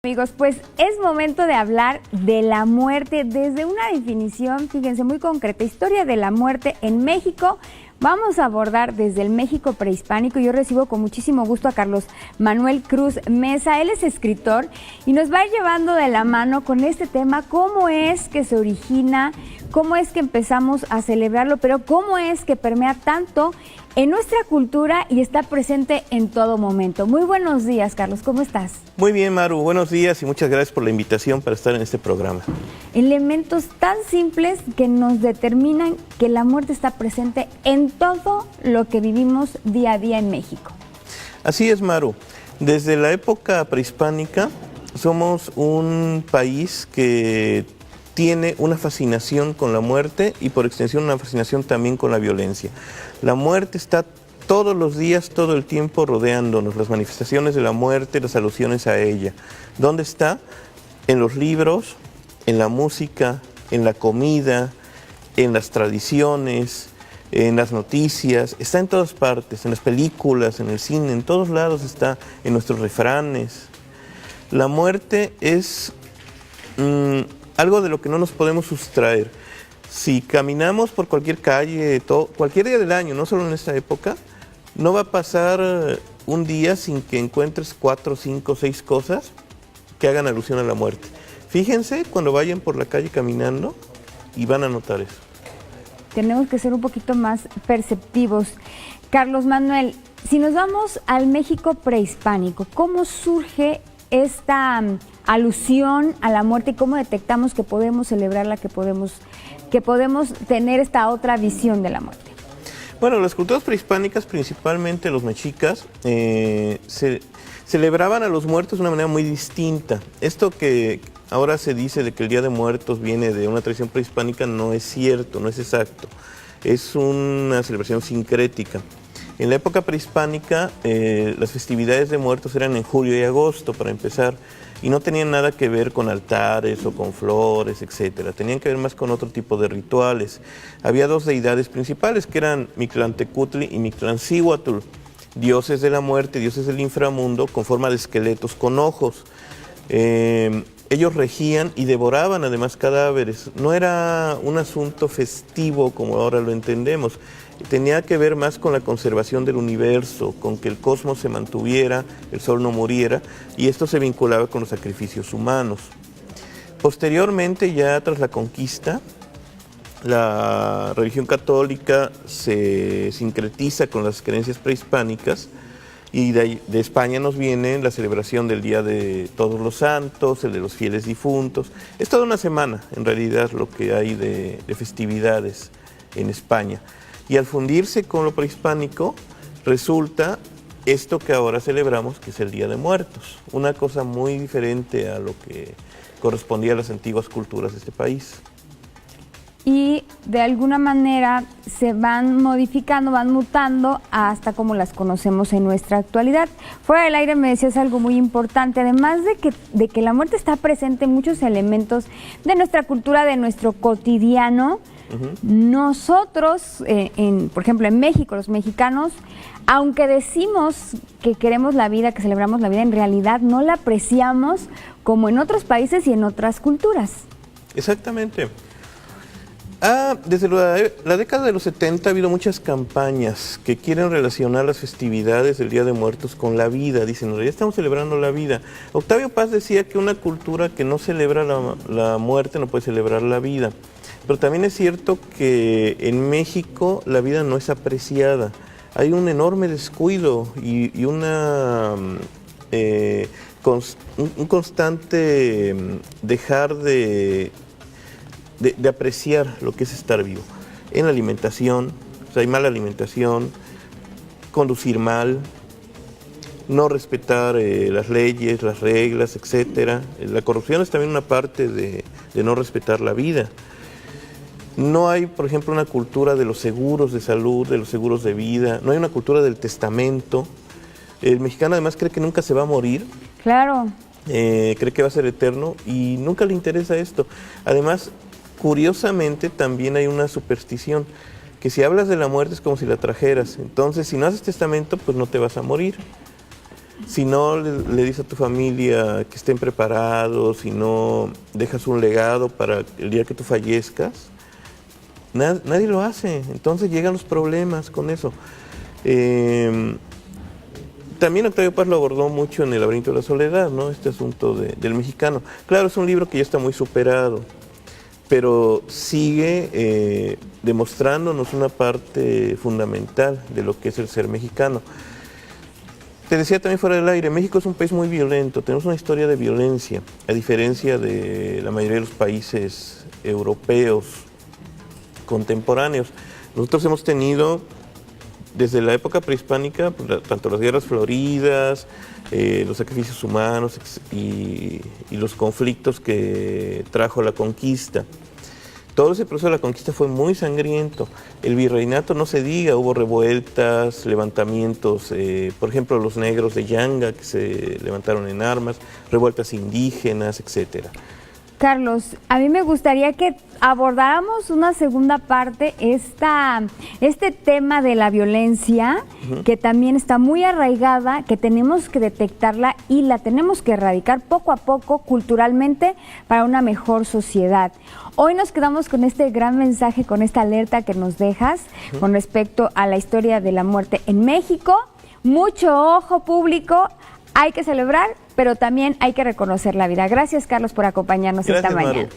Amigos, pues es momento de hablar de la muerte desde una definición, fíjense, muy concreta, historia de la muerte en México. Vamos a abordar desde el México prehispánico. Yo recibo con muchísimo gusto a Carlos Manuel Cruz Mesa. Él es escritor y nos va a ir llevando de la mano con este tema, cómo es que se origina, cómo es que empezamos a celebrarlo, pero cómo es que permea tanto en nuestra cultura y está presente en todo momento. Muy buenos días, Carlos, ¿cómo estás? Muy bien, Maru, buenos días y muchas gracias por la invitación para estar en este programa. Elementos tan simples que nos determinan que la muerte está presente en todo lo que vivimos día a día en México. Así es, Maru. Desde la época prehispánica somos un país que tiene una fascinación con la muerte y por extensión una fascinación también con la violencia. La muerte está todos los días, todo el tiempo rodeándonos, las manifestaciones de la muerte, las alusiones a ella. ¿Dónde está? En los libros, en la música, en la comida, en las tradiciones, en las noticias, está en todas partes, en las películas, en el cine, en todos lados está, en nuestros refranes. La muerte es algo de lo que no nos podemos sustraer. Si caminamos por cualquier calle, cualquier día del año, no solo en esta época, no va a pasar un día sin que encuentres 4, 5, 6 cosas que hagan alusión a la muerte. Fíjense cuando vayan por la calle caminando y van a notar eso. Tenemos que ser un poquito más perceptivos. Carlos Manuel, si nos vamos al México prehispánico, ¿cómo surge esta alusión a la muerte y cómo detectamos que podemos celebrarla, que podemos tener esta otra visión de la muerte? Bueno, las culturas prehispánicas, principalmente los mexicas, celebraban a los muertos de una manera muy distinta. Esto que ahora se dice de que el Día de Muertos viene de una tradición prehispánica no es cierto, no es exacto. Es una celebración sincrética. En la época prehispánica, las festividades de muertos eran en julio y agosto, para empezar, y no tenían nada que ver con altares o con flores, etcétera. Tenían que ver más con otro tipo de rituales. Había dos deidades principales, que eran Mictlantecutli y Mictlancíhuatl, dioses de la muerte, dioses del inframundo, con forma de esqueletos con ojos. Ellos regían y devoraban además cadáveres. No era un asunto festivo como ahora lo entendemos. Tenía que ver más con la conservación del universo, con que el cosmos se mantuviera, el sol no muriera, y esto se vinculaba con los sacrificios humanos. Posteriormente, ya tras la conquista, la religión católica se sincretiza con las creencias prehispánicas, y de España nos viene la celebración del Día de Todos los Santos, el de los fieles difuntos. Es toda una semana, en realidad, lo que hay de festividades en España. Y al fundirse con lo prehispánico, resulta esto que ahora celebramos, que es el Día de Muertos. Una cosa muy diferente a lo que correspondía a las antiguas culturas de este país. Y de alguna manera se van modificando, van mutando hasta como las conocemos en nuestra actualidad. Fuera del aire me decías algo muy importante, además de que la muerte está presente en muchos elementos de nuestra cultura, de nuestro cotidiano. Nosotros, por ejemplo, en México, los mexicanos, aunque decimos que queremos la vida, que celebramos la vida, en realidad no la apreciamos como en otros países y en otras culturas. Exactamente. Desde la década de los 70 ha habido muchas campañas que quieren relacionar las festividades del Día de Muertos con la vida. Dicen, ya estamos celebrando la vida. Octavio Paz decía que una cultura que no celebra la muerte no puede celebrar la vida. Pero también es cierto que en México la vida no es apreciada. Hay un enorme descuido y un constante dejar de apreciar lo que es estar vivo. En la alimentación, o sea, hay mala alimentación, conducir mal, no respetar las leyes, las reglas, etcétera. La corrupción es también una parte de no respetar la vida. No hay, por ejemplo, una cultura de los seguros de salud, de los seguros de vida, no hay una cultura del testamento. El mexicano además cree que nunca se va a morir. Claro. Cree que va a ser eterno y nunca le interesa esto. Además, curiosamente, también hay una superstición, que si hablas de la muerte es como si la trajeras. Entonces, si no haces testamento, pues no te vas a morir. Si no le dices a tu familia que estén preparados, si no dejas un legado para el día que tú fallezcas, nadie lo hace. Entonces llegan los problemas con eso. También Octavio Paz lo abordó mucho en El laberinto de la soledad, ¿no? Este asunto del mexicano. Claro, es un libro que ya está muy superado, pero sigue demostrándonos una parte fundamental de lo que es el ser mexicano. Te decía también fuera del aire, México es un país muy violento, tenemos una historia de violencia, a diferencia de la mayoría de los países europeos contemporáneos. Nosotros hemos tenido, desde la época prehispánica, tanto las guerras floridas, los sacrificios humanos y los conflictos que trajo la conquista. Todo ese proceso de la conquista fue muy sangriento. El virreinato no se diga, hubo revueltas, levantamientos, por ejemplo, los negros de Yanga que se levantaron en armas, revueltas indígenas, etcétera. Carlos, a mí me gustaría que abordáramos una segunda parte, este tema de la violencia, que también está muy arraigada, que tenemos que detectarla y la tenemos que erradicar poco a poco culturalmente para una mejor sociedad. Hoy nos quedamos con este gran mensaje, con esta alerta que nos dejas con respecto a la historia de la muerte en México. Mucho ojo público. Hay que celebrar, pero también hay que reconocer la vida. Gracias, Carlos, por acompañarnos esta mañana. Maru.